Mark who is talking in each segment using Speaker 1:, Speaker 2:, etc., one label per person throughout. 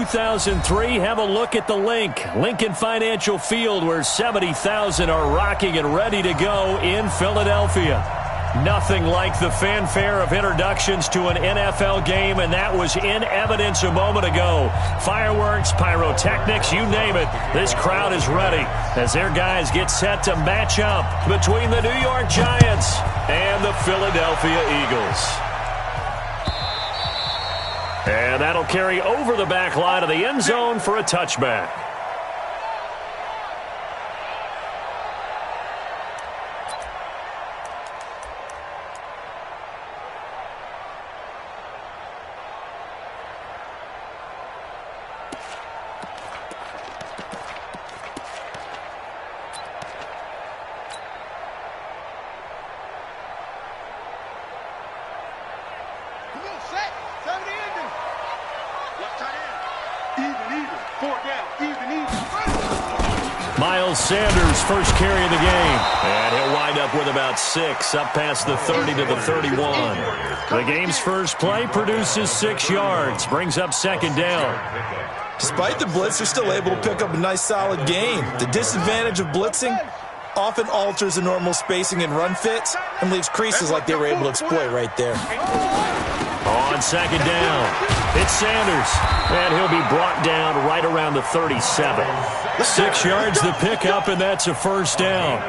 Speaker 1: 2003, have a look at the Lincoln Financial Field, where 70,000 are rocking and ready to go in Philadelphia. Nothing like the fanfare of introductions to an NFL game, and that was in evidence a moment ago. Fireworks, pyrotechnics, you name it. This crowd is ready as their guys get set to match up between the New York Giants and the Philadelphia Eagles. And that'll carry over the back line of the end zone for a touchback. Sanders first carry of the game, and he'll wind up with about 6 up past the 30 to the 31. The game's first play produces 6 yards, brings up second down.
Speaker 2: Despite the blitz, they're still able to pick up a nice solid gain. The disadvantage of blitzing often alters the normal spacing and run fits and leaves creases like they were able to exploit right there.
Speaker 1: On second down, it's Sanders, and he'll be brought down right around the 37. 6 yards the pickup, and that's a first down.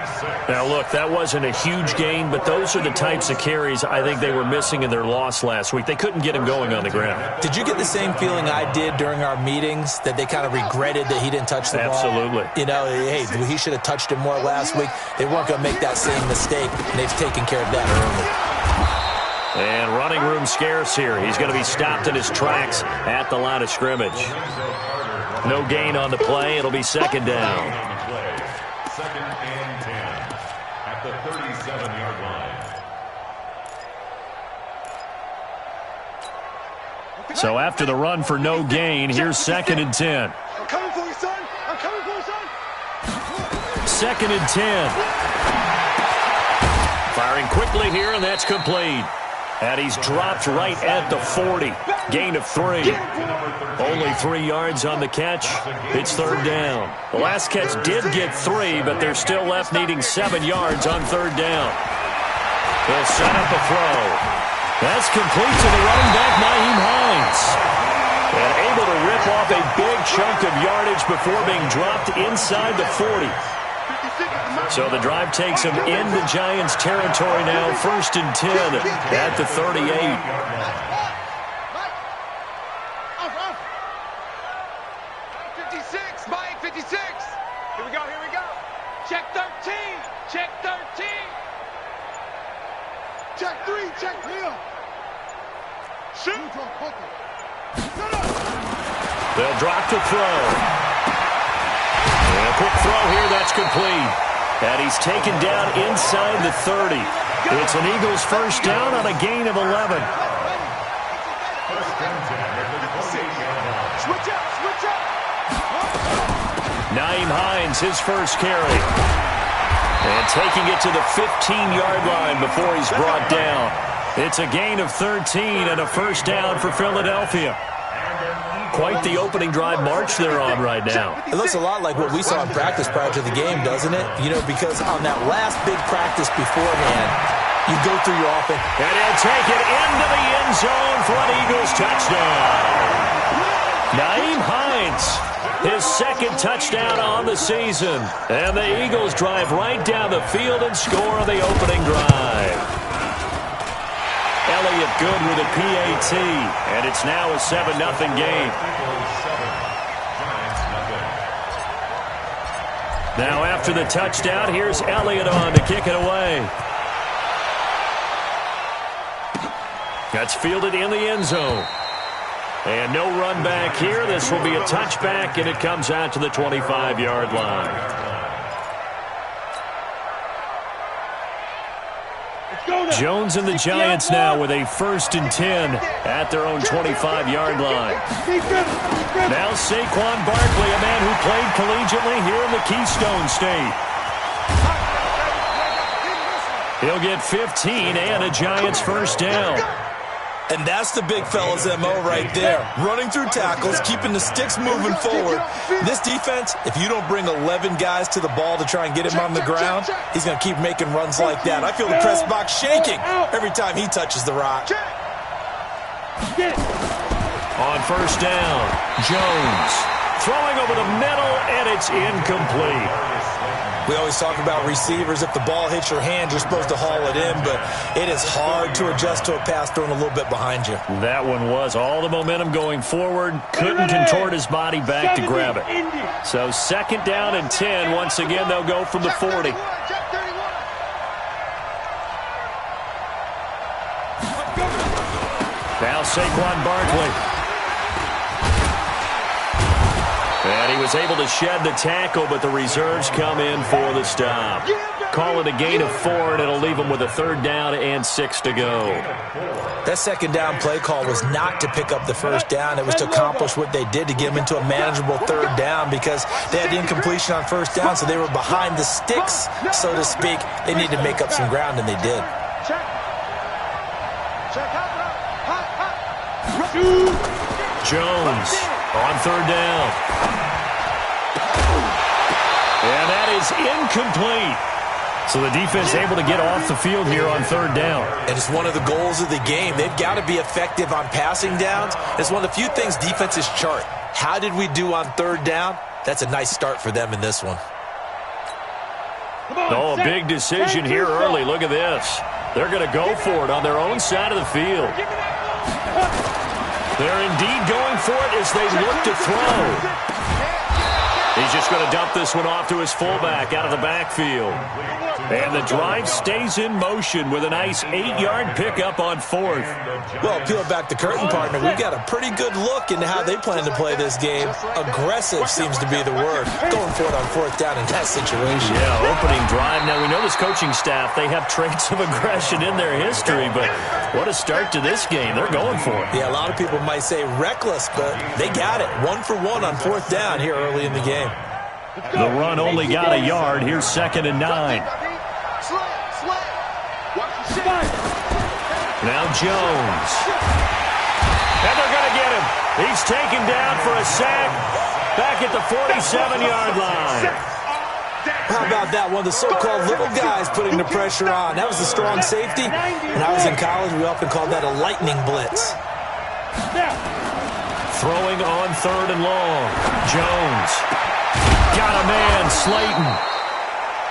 Speaker 1: Now, look, that wasn't a huge gain, but those are the types of carries I think they were missing in their loss last week. They couldn't get him going on the ground.
Speaker 2: Did you get the same feeling I did during our meetings, that they kind of regretted that he didn't touch the ball?
Speaker 1: Absolutely.
Speaker 2: You know, hey, he should have touched it more last week. They weren't going to make that same mistake, and they've taken care of that early.
Speaker 1: And running room scarce here. He's going to be stopped in his tracks at the line of scrimmage. No gain on the play. It'll be second down.
Speaker 3: Second and 10 at the 37-yard line.
Speaker 1: So after the run for no gain, here's second and 10.
Speaker 4: I'm coming for you, son. I'm coming for you, son.
Speaker 1: Second and 10. Firing quickly here, and that's complete. And he's dropped right at the 40. Gain of 3. Only 3 yards on the catch. It's third down. The last catch did get 3, but they're still left needing 7 yards on third down. They'll set up a throw. That's complete to the running back, Nyheim Hines. And able to rip off a big chunk of yardage before being dropped inside the 40. So the drive takes him into Giants territory now. First and 10 at the 38.
Speaker 4: 56, Mike, 56. Here we go, here we go. Check 13, check 13. Check 3, check here. Shoot.
Speaker 1: They'll drop to throw. And a quick throw here, that's complete. And he's taken down inside the 30. It's an Eagles first down on a gain of 11.
Speaker 4: Switch up, switch up.
Speaker 1: Nyheim Hines, his first carry. And taking it to the 15-yard line before he's brought down. It's a gain of 13 and a first down for Philadelphia. Quite the opening drive march they're on right now.
Speaker 2: It looks a lot like what we saw in practice prior to the game, doesn't it? You know, because on that last big practice beforehand, you go through your offense.
Speaker 1: And he'll take it into the end zone for an Eagles touchdown. Nyheim Hines, his second touchdown on the season. And the Eagles drive right down the field and score on the opening drive. Elliott good with a PAT, and it's now a 7-0 game. Now after the touchdown, here's Elliott on to kick it away. That's fielded in the end zone. And no run back here. This will be a touchback, and it comes out to the 25-yard line. Jones and the Giants now with a first and 10 at their own 25-yard line. Now Saquon Barkley, a man who played collegiately here in the Keystone State. He'll get 15 and a Giants first down.
Speaker 2: And that's the big fella's MO right there. Running through tackles, keeping the sticks moving forward. This defense, if you don't bring 11 guys to the ball to try and get him on the ground, he's going to keep making runs like that. I feel the press box shaking every time he touches the rock.
Speaker 1: On first down, Jones throwing over the middle, and it's incomplete.
Speaker 2: We always talk about receivers. If the ball hits your hand, you're supposed to haul it in, but it is hard to adjust to a pass thrown a little bit behind you.
Speaker 1: That one was all the momentum going forward. Couldn't contort his body back to grab it. So second down and 10. Once again, they'll go from the 40. Now Saquon Barkley. And he was able to shed the tackle, but the reserves come in for the stop. Call it a gain of 4, and it'll leave him with a third down and 6 to go.
Speaker 2: That second down play call was not to pick up the first down. It was to accomplish what they did to get him into a manageable third down because they had incompletion on first down, so they were behind the sticks, so to speak. They needed to make up some ground, and they did.
Speaker 1: Jones on third down. And that is incomplete. So the defense able to get off the field here on third down.
Speaker 2: And it's one of the goals of the game. They've got to be effective on passing downs. It's one of the few things defenses chart. How did we do on third down? That's a nice start for them in this one.
Speaker 1: Oh, a big decision here early. Look at this. They're going to go for it on their own side of the field. They're indeed going for it as they look to throw. He's just going to dump this one off to his fullback out of the backfield. And the drive stays in motion with a nice 8-yard pickup on fourth.
Speaker 2: Well, peel back the curtain, partner. We've got a pretty good look into how they plan to play this game. Aggressive seems to be the word. Going for it on fourth down in that situation.
Speaker 1: Yeah, opening drive. Now, we know this coaching staff, they have traits of aggression in their history, but what a start to this game. They're going for it.
Speaker 2: Yeah, a lot of people might say reckless, but they got it. 1 for 1 on fourth down here early in the game.
Speaker 1: The run only got a yard. Here's 2nd and 9. Now Jones. And they're going to get him. He's taken down for a sack back at the 47-yard line.
Speaker 2: How about that? One of the so-called little guys putting the pressure on. That was a strong safety. When I was in college, we often called that a lightning blitz.
Speaker 1: Throwing on third and long. Jones. Got a man, Slayton.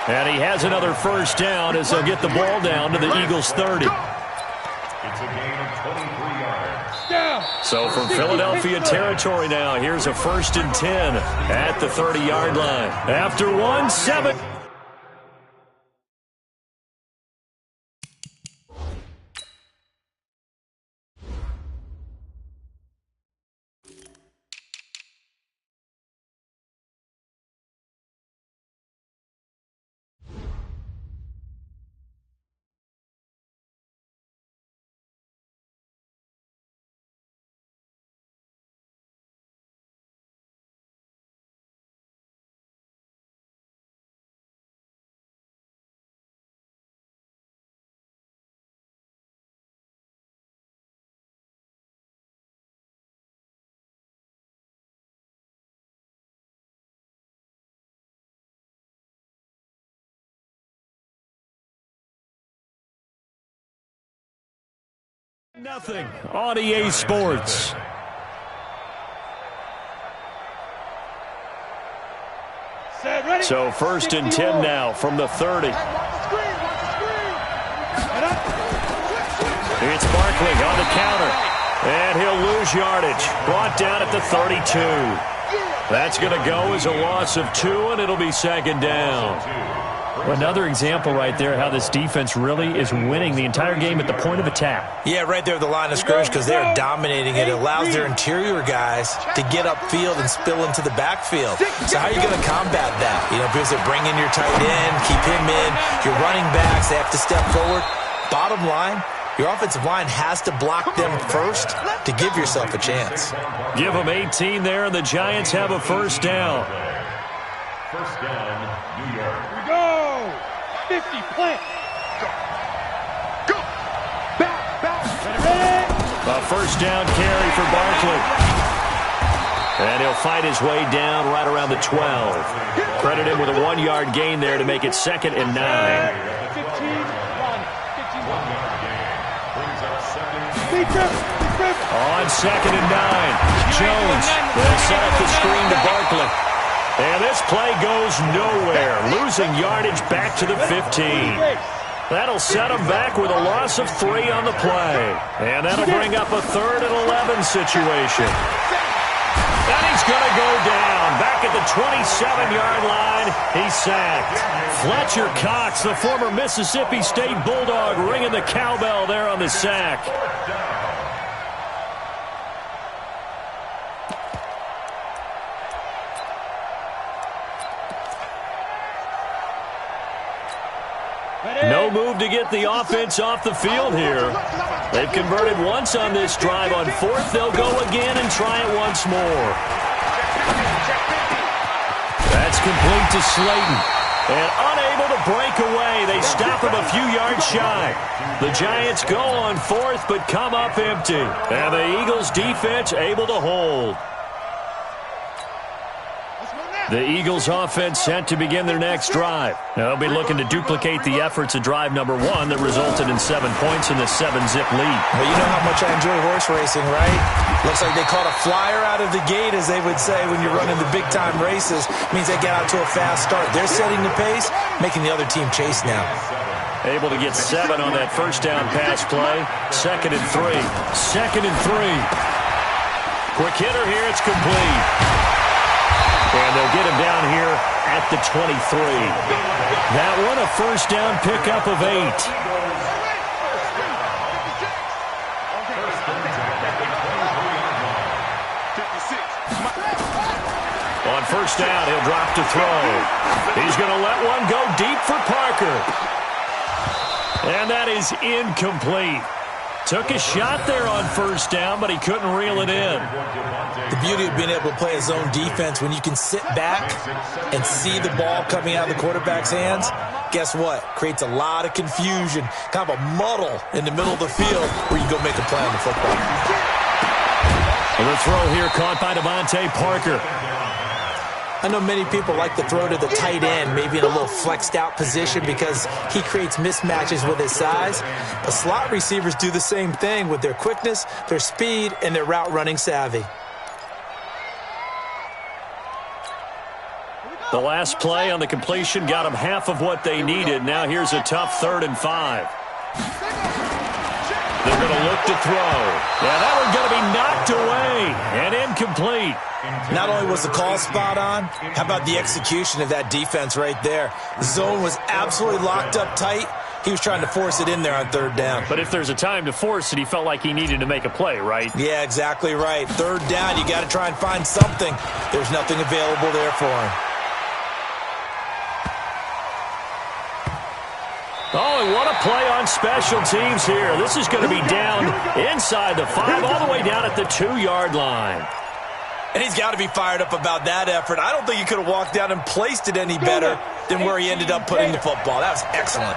Speaker 1: And he has another first down as they'll get the ball down to the Eagles' 30.
Speaker 3: It's a gain of 23 yards.
Speaker 1: So from Philadelphia territory now, here's a 1st and 10 at the 30-yard line. After 1-7. Nothing on EA Sports. So 1st and 10 now from the 30. It's Barkley on the counter. And he'll lose yardage. Brought down at the 32. That's going to go as a loss of 2, and it'll be 2nd down. Another example right there how this defense really is winning the entire game at the point of attack.
Speaker 2: Yeah, right there at the line of scrimmage because they're dominating it. It allows their interior guys to get upfield and spill into the backfield. So how are you going to combat that? You know, because they bring in your tight end, keep him in. Your running backs, they have to step forward. Bottom line, your offensive line has to block them first to give yourself a chance.
Speaker 1: Give them 18 there, and the Giants have a first down.
Speaker 3: First down, New York.
Speaker 4: Here we go. 50, plant. Go. Go. Back. Ready.
Speaker 1: A first down carry for Barkley. And he'll fight his way down right around the 12. Credit him with a 1-yard gain there to make it 2nd and 9. On 2nd and 9, Jones will set up the screen to Barkley. And this play goes nowhere, losing yardage back to the 15. That'll set him back with a loss of 3 on the play. And that'll bring up a 3rd and 11 situation. And he's going to go down. Back at the 27-yard line, he's sacked. Fletcher Cox, the former Mississippi State Bulldog, ringing the cowbell there on the sack. No move to get the offense off the field here. They've converted once on this drive. On 4th, they'll go again and try it once more. That's complete to Slayton. And unable to break away. They stop him a few yards shy. The Giants go on 4th, but come up empty. And the Eagles' defense able to hold. The Eagles offense set to begin their next drive. They'll be looking to duplicate the efforts of drive number 1 that resulted in 7 points in the 7-zip lead.
Speaker 2: Well, you know how much I enjoy horse racing, right? Looks like they caught a flyer out of the gate, as they would say when you're running the big-time races. Means they get out to a fast start. They're setting the pace, making the other team chase now.
Speaker 1: Able to get 7 on that first down pass play. 2nd and 3. 2nd and 3. Quick hitter here. It's complete. And they'll get him down here at the 23. That one a first down pickup of 8. On first down, he'll drop to throw. He's going to let one go deep for Parker. And that is incomplete. Took a shot there on first down, but he couldn't reel it in.
Speaker 2: The beauty of being able to play a zone defense, when you can sit back and see the ball coming out of the quarterback's hands, guess what? Creates a lot of confusion, kind of a muddle in the middle of the field where you go make a play on the football.
Speaker 1: And the throw here caught by Devontae Parker.
Speaker 2: I know many people like to throw to the tight end, maybe in a little flexed out position because he creates mismatches with his size. But slot receivers do the same thing with their quickness, their speed, and their route running savvy.
Speaker 1: The last play on the completion got them half of what they needed. Now here's a tough 3rd and 5. They're going to look to throw. Yeah, that one's going to be knocked away and incomplete.
Speaker 2: Not only was the call spot on, how about the execution of that defense right there? The zone was absolutely locked up tight. He was trying to force it in there on 3rd down.
Speaker 1: But if there's a time to force it, he felt like he needed to make a play, right?
Speaker 2: Yeah, exactly right. 3rd down, you got to try and find something. There's nothing available there for him.
Speaker 1: Oh, and what a play on special teams here. This is going to be down inside the 5, all the way down at the 2-yard line.
Speaker 2: And he's got to be fired up about that effort. I don't think he could have walked down and placed it any better than where he ended up putting the football. That was excellent.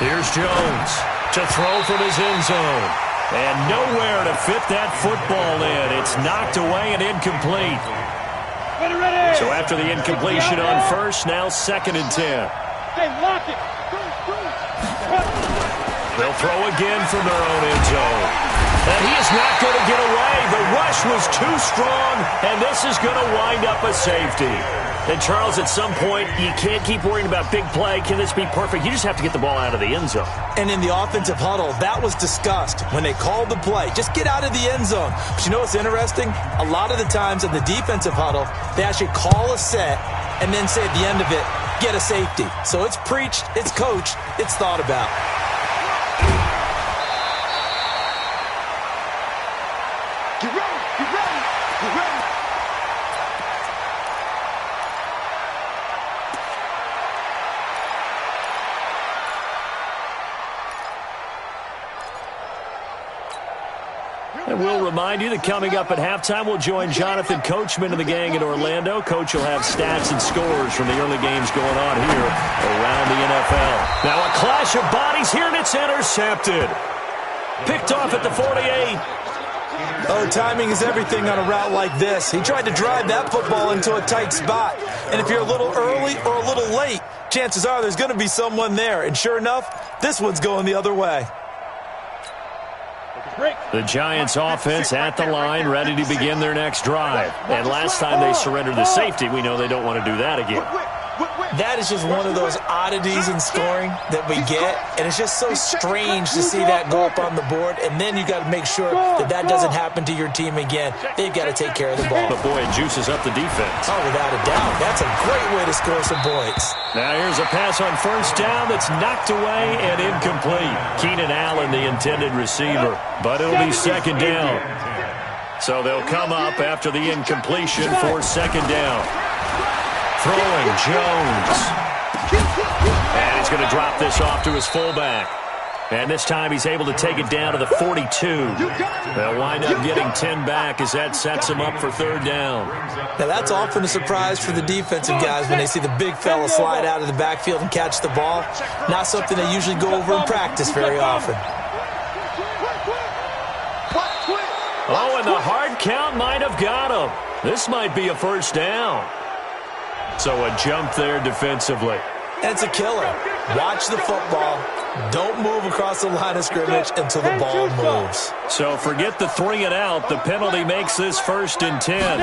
Speaker 1: Here's Jones to throw from his end zone. And nowhere to fit that football in. It's knocked away and incomplete. So after the incompletion on first, now 2nd and 10.
Speaker 4: Hey, lock it.
Speaker 1: They'll throw again from their own end zone. And he is not going to get away. The rush was too strong, and this is going to wind up a safety. And, Charles, at some point, you can't keep worrying about big play. Can this be perfect? You just have to get the ball out of the end zone.
Speaker 2: And in the offensive huddle, that was discussed when they called the play. Just get out of the end zone. But you know what's interesting? A lot of the times in the defensive huddle, they actually call a set and then say at the end of it, get a safety. So it's preached, it's coached, it's thought about.
Speaker 4: Get ready, get ready, get ready.
Speaker 1: And we'll remind you that coming up at halftime, we'll join Jonathan Coachman and the gang in Orlando. Coach will have stats and scores from the early games going on here around the NFL. Now a clash of bodies here, and it's intercepted. Picked off at the 48.
Speaker 2: Oh, timing is everything on a route like this. He tried to drive that football into a tight spot. And if you're a little early or a little late, chances are there's going to be someone there. And sure enough, this one's going the other way.
Speaker 1: The Giants offense at the line, ready to begin their next drive. And last time they surrendered the safety, we know they don't want to do that again.
Speaker 2: That is just one of those oddities in scoring that we get, and it's just so strange to see that go up on the board, and then you got to make sure that that doesn't happen to your team again. They've got to take care of the ball.
Speaker 1: But boy, it juices up the defense.
Speaker 2: Oh, without a doubt. That's a great way to score some points.
Speaker 1: Now here's a pass on first down that's knocked away and incomplete. Keenan Allen, the intended receiver, but it'll be second down. So they'll come up after the incompletion for second down. Throwing Jones. And he's going to drop this off to his fullback. And this time he's able to take it down to the 42. They'll wind up getting 10 back as that sets him up for third down.
Speaker 2: Now that's often a surprise for the defensive guys when they see the big fella slide out of the backfield and catch the ball. Not something they usually go over in practice very often.
Speaker 1: Oh, and the hard count might have got him. This might be a first down. So a jump there defensively.
Speaker 2: And it's a killer. Watch the football. Don't move across the line of scrimmage until the ball moves.
Speaker 1: So forget the 3 and out. The penalty makes this 1st and 10.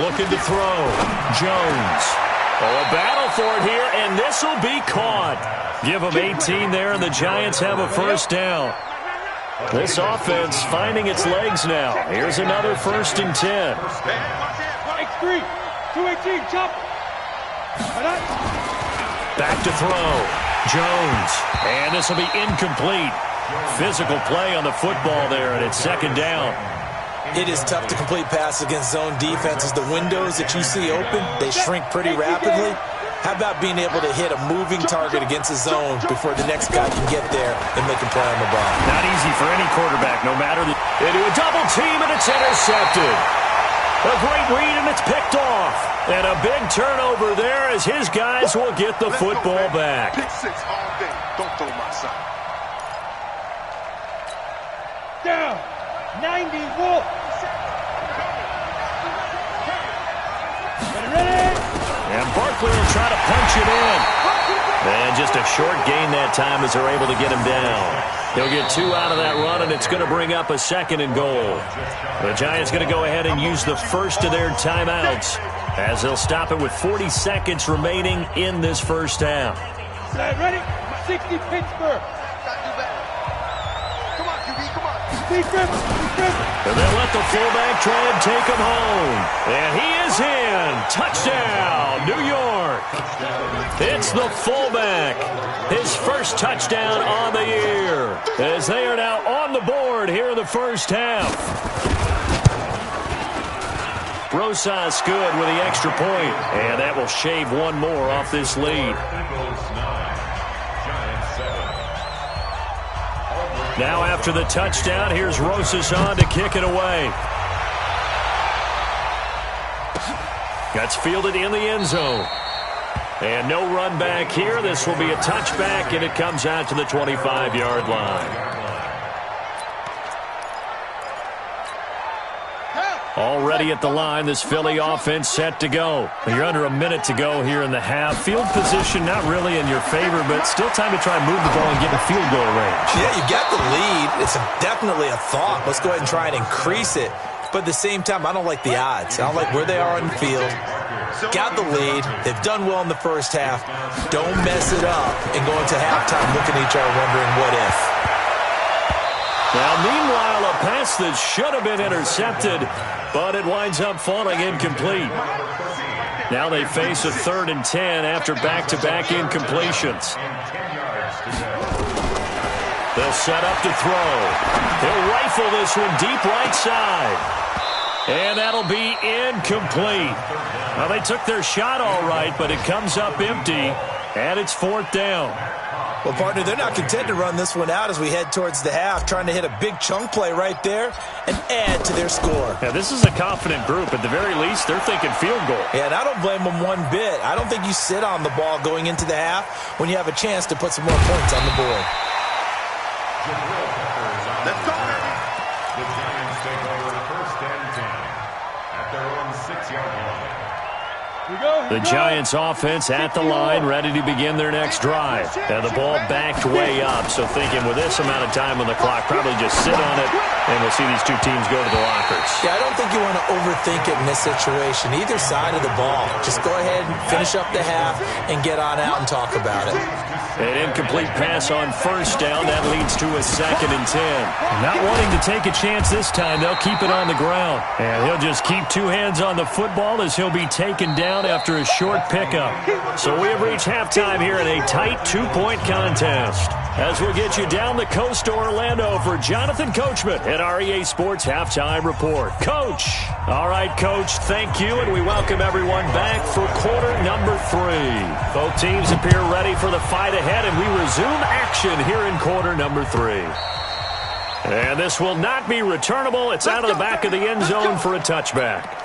Speaker 1: Looking to throw. Jones. Oh, a battle for it here, and this will be caught. Give them 18 there, and the Giants have a first down. This offense finding its legs now. Here's another 1st and 10.
Speaker 4: X3. 218, chop.
Speaker 1: Back to throw. Jones. And this will be incomplete. Physical play on the football there, and it's second down.
Speaker 2: It is tough to complete passes against zone defenses. The windows that you see open, they shrink pretty rapidly. How about being able to hit a moving target against a zone before the next guy can get there and make a play on the ball?
Speaker 1: Not easy for any quarterback, no matter the... They do a double team, and it's intercepted. A great read, and it's picked off. And a big turnover there as his guys will get the football back.
Speaker 5: Pick 6 all day. Don't throw my side.
Speaker 4: Down. 90 Wolf. Ready?
Speaker 1: And Barkley will try to punch it in. And just a short gain that time as they're able to get him down. He'll get 2 out of that run, and it's going to bring up a 2nd and goal. The Giants going to go ahead and use the first of their timeouts as they'll stop it with 40 seconds remaining in this first half.
Speaker 4: Ready? 60 Pittsburgh.
Speaker 5: Come on, QB, come on.
Speaker 1: And they'll let the fullback try and take him home. And he is in. Touchdown, New York. It's the fullback. His first touchdown on the year as they are now on the board here in the first half. Rosas good with the extra point, and that will shave one more off this lead. Now after the touchdown, here's Rosas on to kick it away. That's fielded in the end zone. And no run back here. This will be a touchback, and it comes out to the 25-yard line. Already at the line, this Philly offense set to go. You're under a minute to go here in the half. Field position not really in your favor, but still time to try and move the ball and get in field goal range.
Speaker 2: Yeah, you got the lead. It's definitely a thought. Let's go ahead and try and increase it. But at the same time, I don't like the odds. I don't like where they are on the field. Got the lead. They've done well in the first half. Don't mess it up and go into halftime looking at each other wondering what if.
Speaker 1: Now, meanwhile, a pass that should have been intercepted, but it winds up falling incomplete. Now they face a 3rd and 10 after back-to-back incompletions. They'll set up to throw. He'll rifle this one deep right side. And that'll be incomplete. Well, they took their shot all right, but it comes up empty, and it's 4th down.
Speaker 2: Well, partner, they're not content to run this one out as we head towards the half, trying to hit a big chunk play right there and add to their score.
Speaker 1: Yeah, this is a confident group. At the very least, they're thinking field goal.
Speaker 2: Yeah, and I don't blame them one bit. I don't think you sit on the ball going into the half when you have a chance to put some more points on the board.
Speaker 5: Let's go, baby.
Speaker 3: The Giants take over first and 10 at their own 6-yard line.
Speaker 1: The Giants offense at the line, ready to begin their next drive. Now the ball backed way up, so thinking with this amount of time on the clock, probably just sit on it, and we'll see these two teams go to the lockers.
Speaker 2: Yeah, I don't think you want to overthink it in this situation. Either side of the ball. Just go ahead and finish up the half and get on out and talk about it.
Speaker 1: An incomplete pass on first down. That leads to a 2nd and 10. Not wanting to take a chance this time, they'll keep it on the ground. And he'll just keep two hands on the football as he'll be taken down after a short pickup. So we have reached halftime here in a tight 2-point contest. As we get you down the coast to Orlando for Jonathan Coachman at REA Sports Halftime Report. Coach. All right, Coach, thank you, and we welcome everyone back for quarter number 3. Both teams appear ready for the fight ahead, and we resume action here in quarter number 3. And this will not be returnable. It's out of the back of the end zone for a touchback.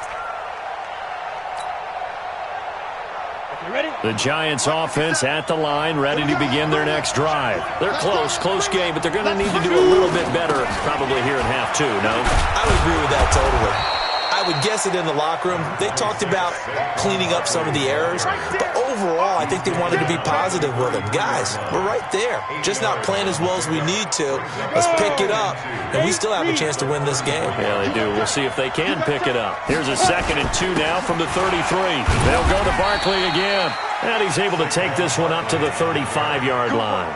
Speaker 1: The Giants offense at the line, ready to begin their next drive. They're close game, but they're going to need to do a little bit better probably here in half 2, no?
Speaker 2: I would agree with that totally. I would guess it in the locker room. They talked about cleaning up some of the errors, but overall, I think they wanted to be positive with them. Guys, we're right there. Just not playing as well as we need to. Let's pick it up, and we still have a chance to win this game.
Speaker 1: Yeah, they do. We'll see if they can pick it up. Here's a 2nd and 2 now from the 33. They'll go to Barkley again. And he's able to take this one up to the 35-yard line.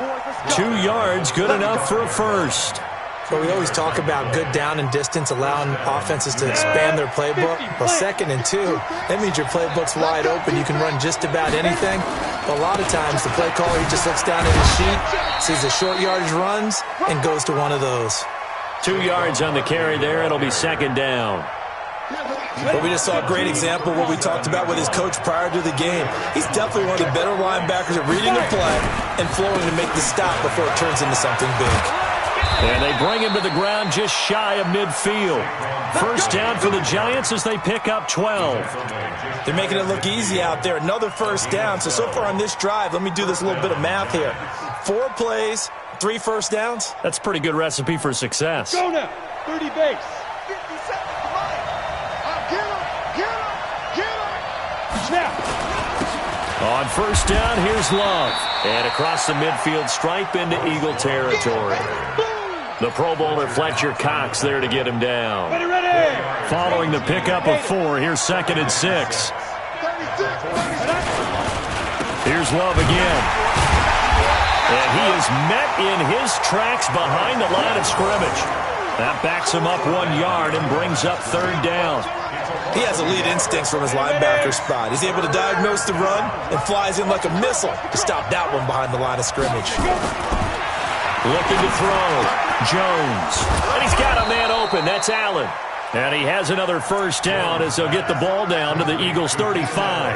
Speaker 1: 2 yards, good enough for a first.
Speaker 2: But we always talk about good down and distance, allowing offenses to expand their playbook. Well, 2nd and 2, that means your playbook's wide open. You can run just about anything. But a lot of times, the play caller, he just looks down at his sheet, sees the short yardage runs, and goes to one of those.
Speaker 1: 2 yards on the carry there. It'll be 2nd down.
Speaker 2: But we just saw a great example of what we talked about with his coach prior to the game. He's definitely one of the better linebackers at reading a play and flowing to make the stop before it turns into something big.
Speaker 1: And they bring him to the ground just shy of midfield. First down for the Giants as they pick up 12.
Speaker 2: They're making it look easy out there. Another first down. So far on this drive, let me do this little bit of math here. 4 plays, 3 first downs.
Speaker 1: That's a pretty good recipe for success.
Speaker 4: Go now. 30 base.
Speaker 1: On first down, here's Love. And across the midfield stripe into Eagle territory. The Pro Bowler Fletcher Cox there to get him down.
Speaker 4: Ready.
Speaker 1: Following the pickup of 4, here's 2nd and 6. Here's Love again. And he is met in his tracks behind the line of scrimmage. That backs him up 1 yard and brings up 3rd down.
Speaker 2: He has elite instincts from his linebacker spot. He's able to diagnose the run and flies in like a missile to stop that one behind the line of scrimmage.
Speaker 1: Looking to throw. Jones. And he's got a man open. That's Allen. And he has another first down as they'll get the ball down to the Eagles' 35.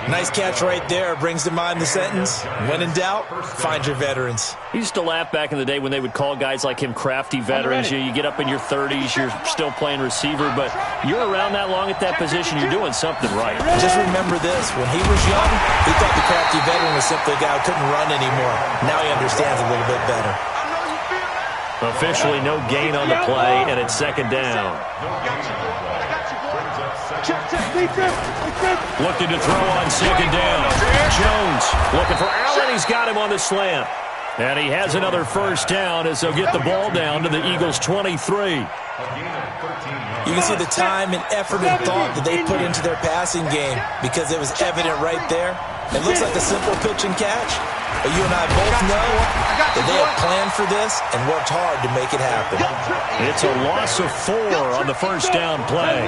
Speaker 2: Nice catch right there. Brings to mind the sentence, when in doubt, find your veterans.
Speaker 1: He used to laugh back in the day when they would call guys like him crafty veterans. You get up in your 30s, you're still playing receiver, but you're around that long at that position, you're doing something right.
Speaker 2: Just remember this. When he was young, he thought the crafty veteran was simply a guy who couldn't run anymore. Now he understands a little bit better.
Speaker 1: Officially no gain on the play, and it's 2nd down. Looking to throw on 2nd down. Jones looking for Allen. He's got him on the slant. And he has another first down as they'll get the ball down to the Eagles' 23.
Speaker 2: You can see the time and effort and thought that they put into their passing game because it was evident right there. It looks like a simple pitch and catch, but you and I both know that they have planned for this and worked hard to make it happen.
Speaker 1: It's a loss of 4 on the first down play.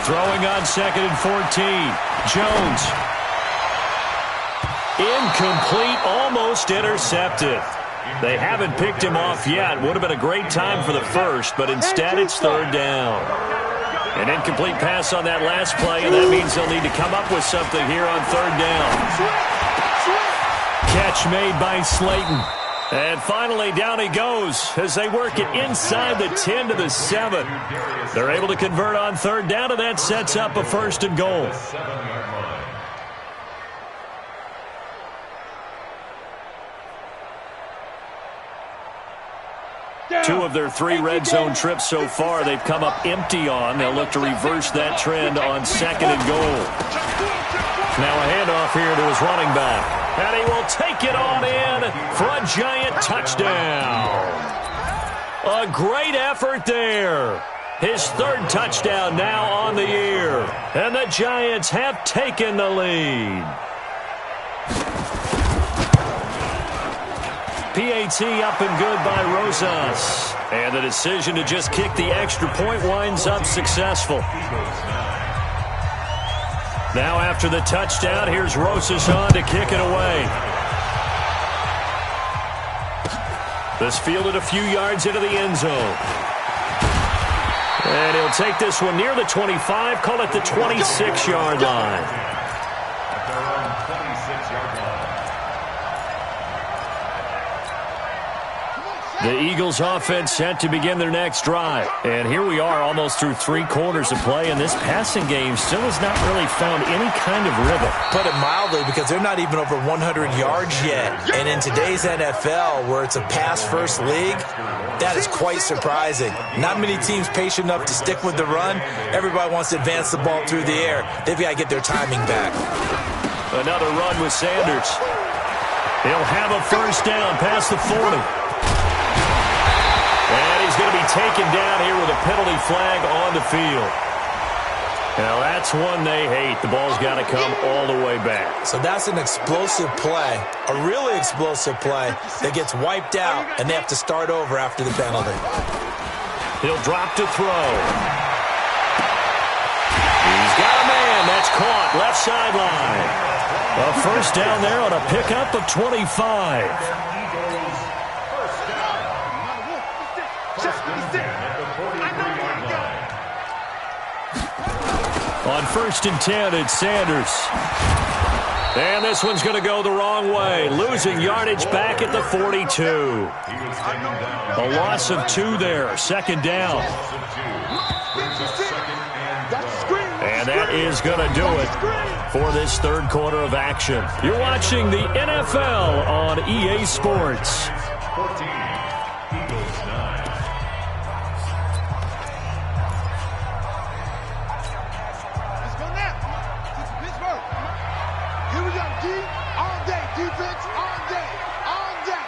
Speaker 1: Throwing on 2nd and 14. Jones. Incomplete, almost intercepted. They haven't picked him off yet. Would have been a great time for the first, but instead it's 3rd down. An incomplete pass on that last play, and that means they'll need to come up with something here on third down. Catch made by Slayton. And finally, down he goes as they work it inside the 10 to the 7. They're able to convert on third down, and that sets up a 1st and goal. Two of their 3 red zone trips so far they've come up empty on. They'll look to reverse that trend on 2nd and goal. Now a handoff here to his running back. And he will take it on in for a giant touchdown. A great effort there. His 3rd touchdown now on the year. And the Giants have taken the lead. PAT up and good by Rosas. And the decision to just kick the extra point winds up successful. Now after the touchdown, here's Rosas on to kick it away. This fielded a few yards into the end zone. And he'll take this one near the 25, call it the 26-yard line.
Speaker 3: At their own 26-yard line.
Speaker 1: The Eagles offense set to begin their next drive. And here we are almost through 3 quarters of play, and this passing game still has not really found any kind of rhythm.
Speaker 2: Put it mildly, because they're not even over 100 yards yet. And in today's NFL, where it's a pass-first league, that is quite surprising. Not many teams patient enough to stick with the run. Everybody wants to advance the ball through the air. They've got to get their timing back.
Speaker 1: Another run with Sanders. He'll have a 1st down past the 40. And he's going to be taken down here with a penalty flag on the field. Now that's one they hate. The ball's got to come all the way back.
Speaker 2: So that's an explosive play, a really explosive play that gets wiped out, and they have to start over after the penalty.
Speaker 1: He'll drop to throw. He's got a man. That's caught. Left sideline. A 1st down there on a pickup of 25. On 1st and 10, it's Sanders. And this one's going to go the wrong way. Losing yardage back at the 42. A loss of 2 there. 2nd down. And that is going to do it for this 3rd quarter of action. You're watching the NFL on EA Sports.
Speaker 3: 14, Eagles 9.
Speaker 5: Let's go now. Pittsburgh. Here we go, D. All day. Defense all day. All day.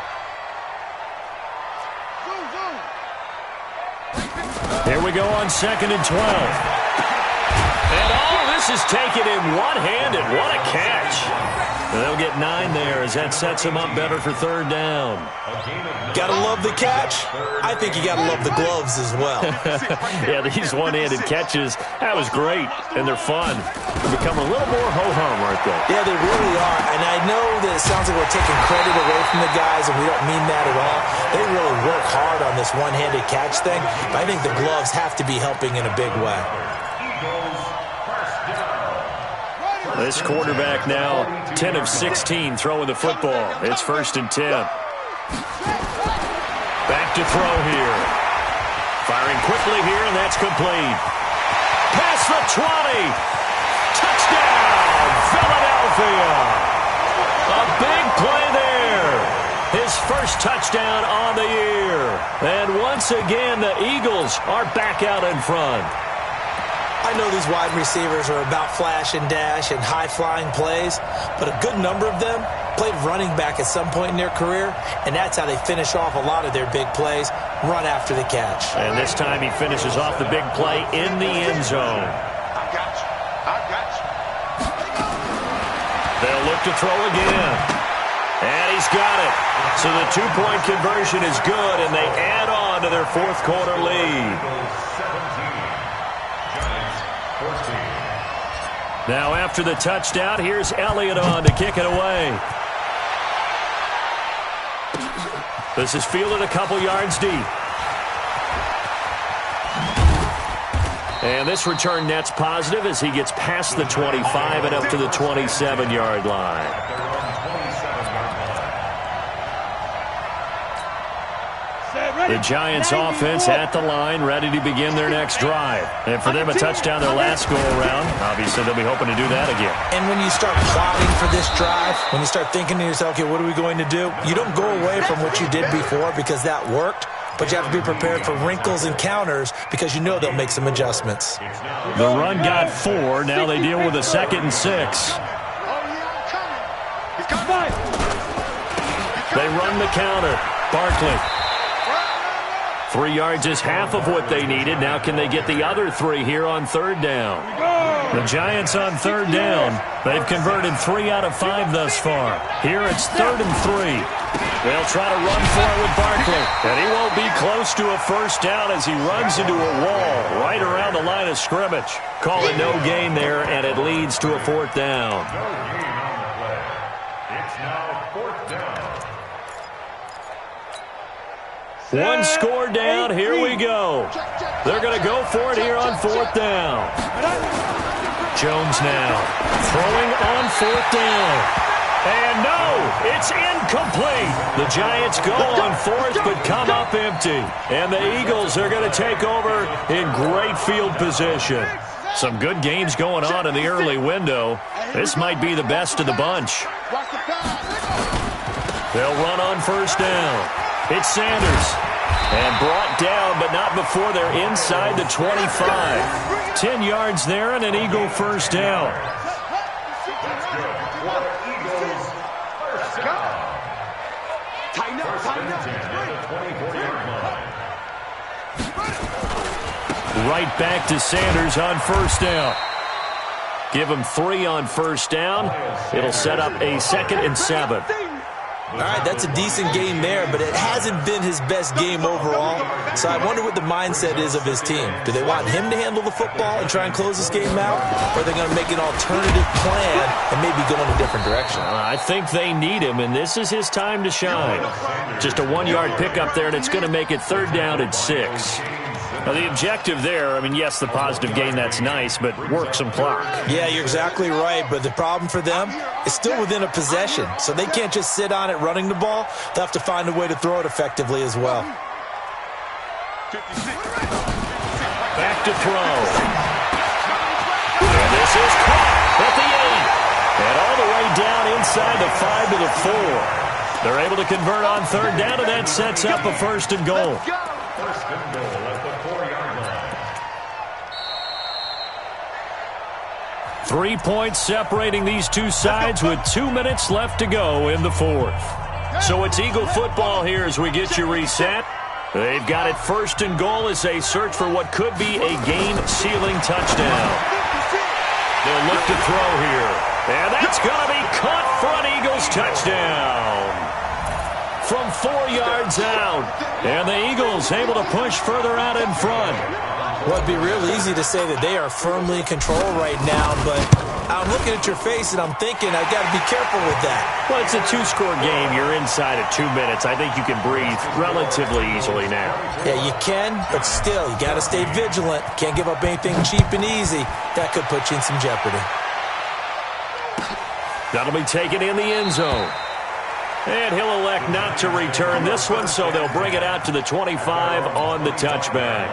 Speaker 5: Zoom, zoom.
Speaker 1: Here we go on 2nd and 12. And this is taken in one-handed. What a catch. They'll get 9 there as that sets them up better for 3rd down.
Speaker 2: Gotta love the catch. I think you gotta love the gloves as well.
Speaker 1: Yeah, these one-handed catches, that was great, and they're fun. They become a little more ho-hum, aren't they?
Speaker 2: Yeah, they really are. And I know that it sounds like we're taking credit away from the guys, and we don't mean that at all. They really work hard on this one-handed catch thing, but I think the gloves have to be helping in a big way.
Speaker 1: This quarterback now 10 of 16 throwing the football. It's 1st and 10. Back to throw here. Firing quickly here, and that's complete. Past the 20. Touchdown, Philadelphia. A big play there. His 1st touchdown on the year. And once again, the Eagles are back out in front.
Speaker 2: I know these wide receivers are about flash and dash and high-flying plays, but a good number of them played running back at some point in their career, and that's how they finish off a lot of their big plays, run after the catch.
Speaker 1: And this time he finishes off the big play in the end zone.
Speaker 5: I got you. I got you.
Speaker 1: They'll look to throw again. And he's got it. So the 2-point conversion is good, and they add on to their 4th quarter lead. Now after the touchdown, here's Elliott on to kick it away. This is fielded a couple yards deep. And this return net's positive as he gets past the 25 and up to the 27-yard line. The Giants offense at the line, ready to begin their next drive. And for them, a touchdown their last go-around. Obviously, they'll be hoping to do that again.
Speaker 2: And when you start plotting for this drive, when you start thinking to yourself, okay, what are we going to do? You don't go away from what you did before because that worked, but you have to be prepared for wrinkles and counters because you know they'll make some adjustments.
Speaker 1: The run got 4. Now they deal with a 2nd and 6. They run the counter. Barkley. 3 yards is half of what they needed. Now can they get the other 3 here on 3rd down? The Giants on 3rd down. They've converted 3 out of 5 thus far. Here it's 3rd and 3. They'll try to run for it with Barkley. And he won't be close to a 1st down as he runs into a wall right around the line of scrimmage. Call it no gain there, and it leads to a 4th down.
Speaker 3: No gain on the play. It's now 4th down.
Speaker 1: One score down. Here we go. They're going to go for it here on 4th down. Jones now throwing on 4th down. And no, it's incomplete. The Giants go on 4th but come up empty. And the Eagles are going to take over in great field position. Some good games going on in the early window. This might be the best of the bunch. They'll run on 1st down. It's Sanders. And brought down, but not before they're inside the 25. 10 yards there and an Eagle 1st down. Right back to Sanders on 1st down. Give him 3 on 1st down. It'll set up a 2nd and 7.
Speaker 2: All right, that's a decent game there, but it hasn't been his best game overall. So I wonder what the mindset is of his team. Do they want him to handle the football and try and close this game out? Or are they going to make an alternative plan and maybe go in a different direction?
Speaker 1: I think they need him, and this is his time to shine. Just a 1-yard pickup there, and it's going to make it 3rd down and 6. Now, the objective there, I mean, yes, the positive gain, that's nice, but work some clock.
Speaker 2: Yeah, you're exactly right, but the problem for them is still within a possession, so they can't just sit on it running the ball. They'll have to find a way to throw it effectively as well.
Speaker 1: Back to throw. And this is caught at the 8. And all the way down inside the 5 to the 4. They're able to convert on 3rd down, and that sets up a 1st and goal.
Speaker 3: 1st and goal at the 4-yard line.
Speaker 1: 3 points separating these two sides with 2 minutes left to go in the 4th. So it's Eagle football here as we get you reset. They've got it 1st and goal as they search for what could be a game-sealing touchdown. They'll look to throw here. And that's going to be caught for an Eagles touchdown. From 4 yards out. And the Eagles able to push further out in front.
Speaker 2: Well, it'd be real easy to say that they are firmly in control right now, but I'm looking at your face and I'm thinking I've got to be careful with that.
Speaker 1: Well, it's a 2-score game. You're inside of 2 minutes. I think you can breathe relatively easily now.
Speaker 2: Yeah, you can, but still, you got to stay vigilant. Can't give up anything cheap and easy. That could put you in some jeopardy.
Speaker 1: That'll be taken in the end zone. And he'll elect not to return this one, so they'll bring it out to the 25 on the touchback.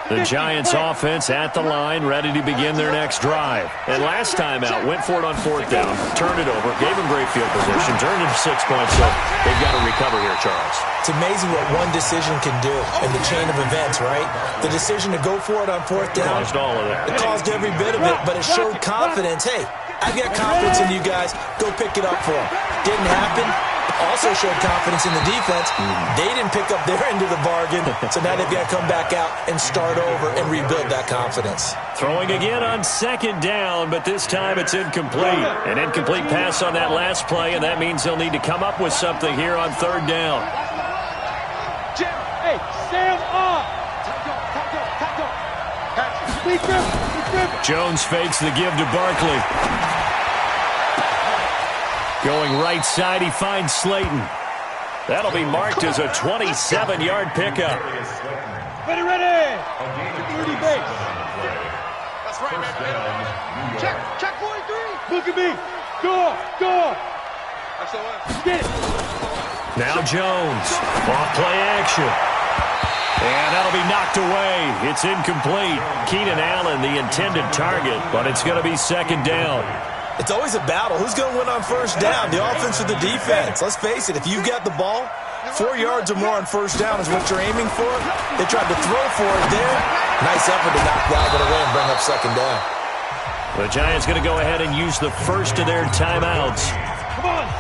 Speaker 1: The Giants offense at the line, ready to begin their next drive. And last time out, went for it on 4th down, turned it over, gave them great field position, turned it to 6 points, so they've got to recover here, Charles.
Speaker 2: It's amazing what one decision can do in the chain of events, right? The decision to go for it on 4th down.
Speaker 1: Caused all of that.
Speaker 2: It caused every bit of it, but it showed confidence. Hey, I've got confidence in you guys. Go pick it up for them. Didn't happen. Also showed confidence in the defense. They didn't pick up their end of the bargain, so now they've got to come back out and start over and rebuild that confidence.
Speaker 1: Throwing again on 2nd down, but this time it's incomplete. An incomplete pass on that last play, and that means they'll need to come up with something here on 3rd down.
Speaker 5: Jim, hey, stand up.
Speaker 1: Jones fakes the give to Barkley. Going right side, he finds Slayton. That'll be marked as a 27-yard pickup.
Speaker 5: Ready, ready. 30 base.
Speaker 4: That's right, man. Check 43.
Speaker 5: Look at me. Go.
Speaker 4: That's the one.
Speaker 5: Get it.
Speaker 1: Now Jones. Off play action. And that'll be knocked away. It's incomplete. Keenan Allen, the intended target, but it's going to be second down.
Speaker 2: It's always a battle. Who's going to win on first down, the offense or the defense? Let's face it, if you've got the ball, 4 yards or more on first down is what you're aiming for. They tried to throw for it there. Nice effort to knock that one away and bring up second down.
Speaker 1: The Giants going to go ahead and use the first of their timeouts,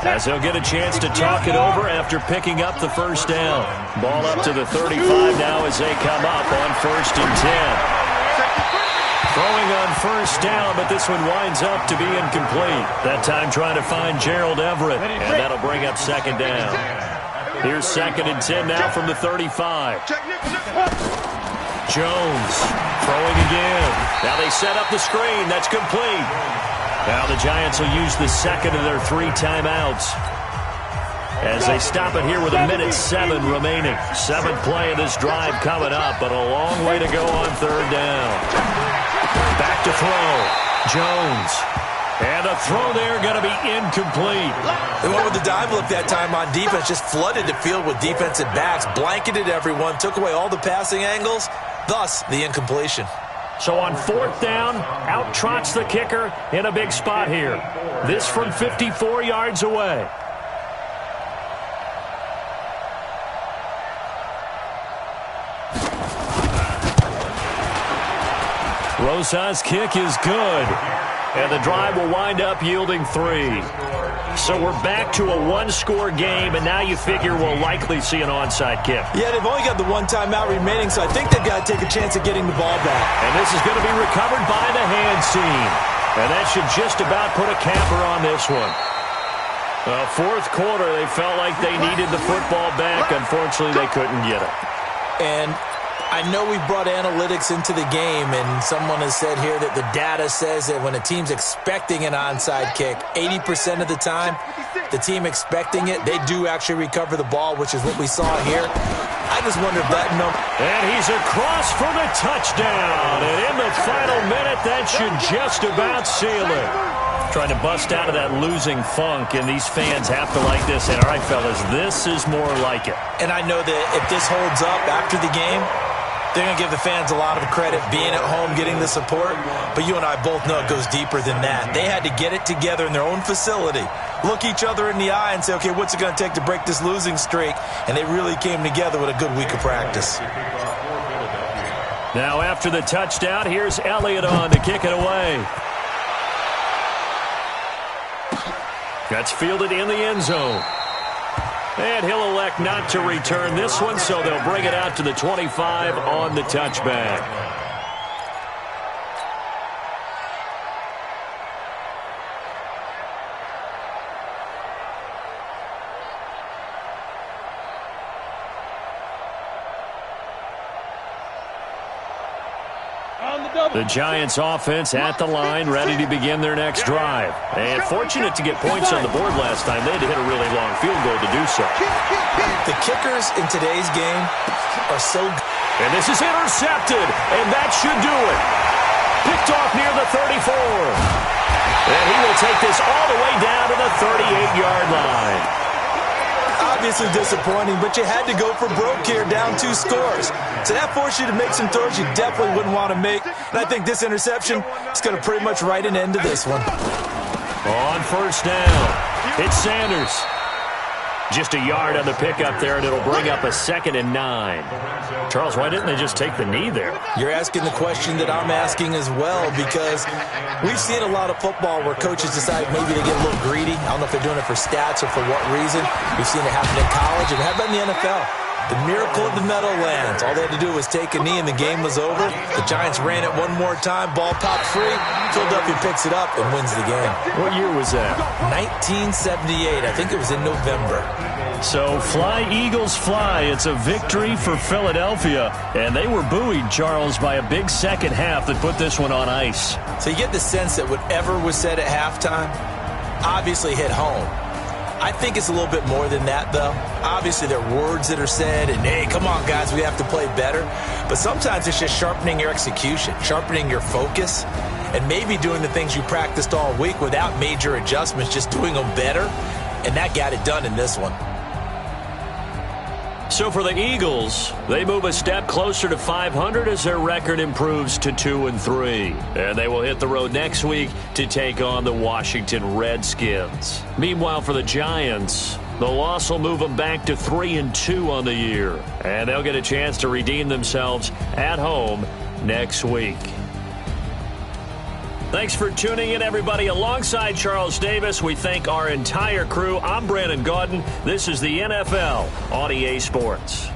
Speaker 1: as they'll get a chance to talk it over after picking up the first down. Ball up to the 35 now as they come up on 1st and 10. Throwing on first down, but this one winds up to be incomplete. That time trying to find Gerald Everett, and that'll bring up second down. Here's 2nd and 10 now from the 35. Jones throwing again. Now they set up the screen. That's complete. Now the Giants will use the second of their 3 timeouts as they stop it here with 1:07 remaining. 7th play of this drive coming up, but a long way to go on 3rd down. Back to throw. Jones. And a throw there going to be incomplete.
Speaker 2: They went with the dive look that time on defense. Just flooded the field with defensive backs. Blanketed everyone. Took away all the passing angles. Thus, the incompletion.
Speaker 1: So on 4th down, out trots the kicker in a big spot here. This from 54 yards away. Rosa's kick is good, and the drive will wind up yielding 3. So we're back to a 1-score game, and now you figure we'll likely see an onside kick.
Speaker 2: Yeah, they've only got the 1 timeout remaining, so I think they've got to take a chance at getting the ball back.
Speaker 1: And this is going to be recovered by the hands team, and that should just about put a capper on this one. Well, 4th quarter, they felt like they needed the football back. Unfortunately, they couldn't get it.
Speaker 2: And I know we've brought analytics into the game, and someone has said here that the data says that when a team's expecting an onside kick, 80% of the time, the team expecting it, they do actually recover the ball, which is what we saw here. I just wonder if that number...
Speaker 1: And he's across for the touchdown. And in the final minute, that should just about seal it. Trying to bust out of that losing funk, and these fans have to like this. And all right, fellas, this is more like it.
Speaker 2: And I know that if this holds up after the game, they're going to give the fans a lot of credit being at home, getting the support. But you and I both know it goes deeper than that. They had to get it together in their own facility, look each other in the eye and say, okay, what's it going to take to break this losing streak? And they really came together with a good week of practice.
Speaker 1: Now after the touchdown, here's Elliott on to kick it away. That's fielded in the end zone. And he'll elect not to return this one, so they'll bring it out to the 25 on the touchback. The Giants offense at the line, ready to begin their next drive. And fortunate to get points on the board last time. They had to hit a really long field goal to do so.
Speaker 2: The kickers in today's game are so good.
Speaker 1: And this is intercepted, and that should do it. Picked off near the 34. And he will take this all the way down to the 38-yard line.
Speaker 2: Obviously disappointing, but you had to go for broke here, down 2 scores. So that forced you to make some throws you definitely wouldn't want to make. And I think this interception is going to pretty much write an end to this one.
Speaker 1: On first down, it's Sanders. Just a yard on the pickup there, and it'll bring up a 2nd and 9. Charles, why didn't they just take the knee there?
Speaker 2: You're asking the question that I'm asking as well, because we've seen a lot of football where coaches decide maybe they get a little greedy. I don't know if they're doing it for stats or for what reason. We've seen it happen in college, and how about in the NFL? The miracle of the Meadowlands. All they had to do was take a knee, and the game was over. The Giants ran it one more time. Ball popped free. Philadelphia picks it up and wins the game.
Speaker 1: What year was that?
Speaker 2: 1978. I think it was in November.
Speaker 1: So fly, Eagles, fly. It's a victory for Philadelphia. And they were buoyed, Charles, by a big second half that put this one on ice.
Speaker 2: So you get the sense that whatever was said at halftime obviously hit home. I think it's a little bit more than that, though. Obviously, there are words that are said, and, hey, come on, guys, we have to play better. But sometimes it's just sharpening your execution, sharpening your focus, and maybe doing the things you practiced all week without major adjustments, just doing them better. And that got it done in this one.
Speaker 1: So for the Eagles, they move a step closer to 500 as their record improves to 2-3. And they will hit the road next week to take on the Washington Redskins. Meanwhile, for the Giants, the loss will move them back to 3-2 on the year. And they'll get a chance to redeem themselves at home next week. Thanks for tuning in, everybody. Alongside Charles Davis, we thank our entire crew. I'm Brandon Gaudin. This is the NFL on EA Sports.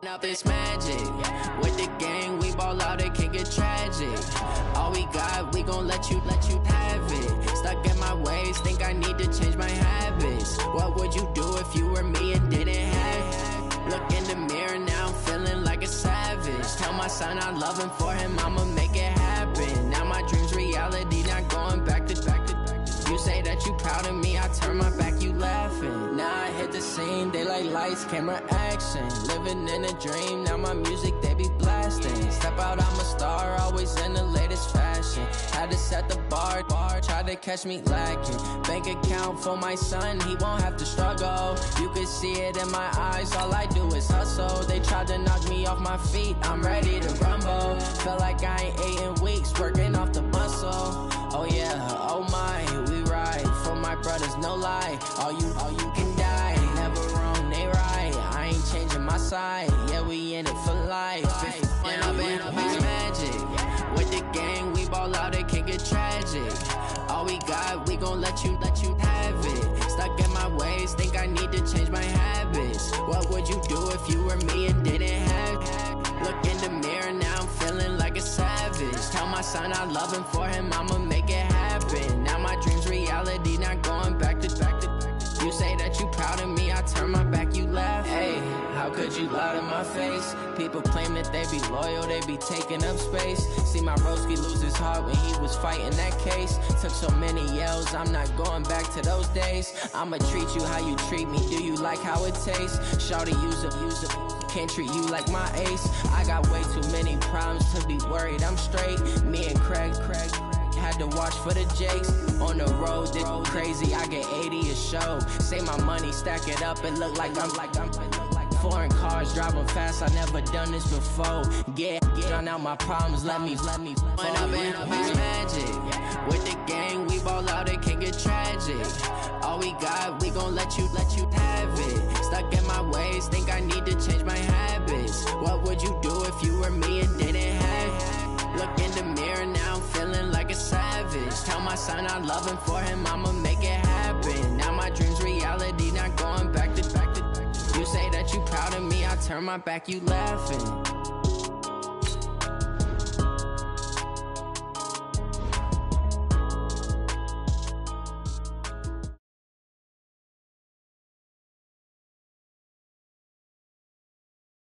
Speaker 6: Up it's magic. With the gang, we ball out, it can get tragic. All we got, we gon' let you have it. Stuck in my ways, think I need to change my habits. What would you do if you were me and didn't have it? Look in the mirror, now I'm feeling like a savage. Tell my son I love him, for him I'ma make it happen. Now my dream's reality, not going back to. You say that you proud of me, I turn my back, you laughing. Now I hit the scene, they like lights, camera, action. Living in a dream, now my music, they be blasting. Step out, I'm a star, always in the latest fashion. Had to set the bar, try to catch me lacking. Bank account for my son, he won't have to struggle. You can see it in my eyes, all I do is hustle. They tried to knock me off my feet, I'm ready to rumble. Felt like I ain't ate in weeks, working off the muscle. Oh yeah, oh my, we ride for my brothers, no lie. All you can die, never wrong, they right. I ain't changing my side, yeah, we in it for life. When I've been up, it's magic. With the gang, we ball out, it can get tragic. All we got, we gon' let you have it. Stuck in my ways, think I need to change my habits. What would you do if you were me and didn't have it? Look in the mirror, now I'm feeling like a savage. Tell my son I love him, for him I'ma make it happen. Now my dream's reality, not going back to. You say that you proud of me, I turn my back, you laugh. Hey, how could you lie to my face? People claim that they be loyal, they be taking up space. See my broski lose his heart when he was fighting that case. Took so many yells, I'm not going back to those days. I'ma treat you how you treat me, do you like how it tastes? Shawty, use it. Can't treat you like my ace. I got way too many problems to be worried, I'm straight. Me and Craig had to watch for the Jakes. On the road, this crazy, I get 80 a show. Say my money, stack it up, it look like I'm foreign cars, driving fast, I never done this before. Get drown out my problems, let me. When I've been up, it's magic. With the gang, we ball out, it can get tragic. All we got, we gon' let you have it. Stuck in my ways, think I need to change my habits. What would you do if you were me and didn't have it? Look in the mirror, now I'm feeling like a savage. Tell my son I love him, for him I'ma make it happen. Now my dream's reality, not going back to. You say that you proud of me, I turn my back, you laughing.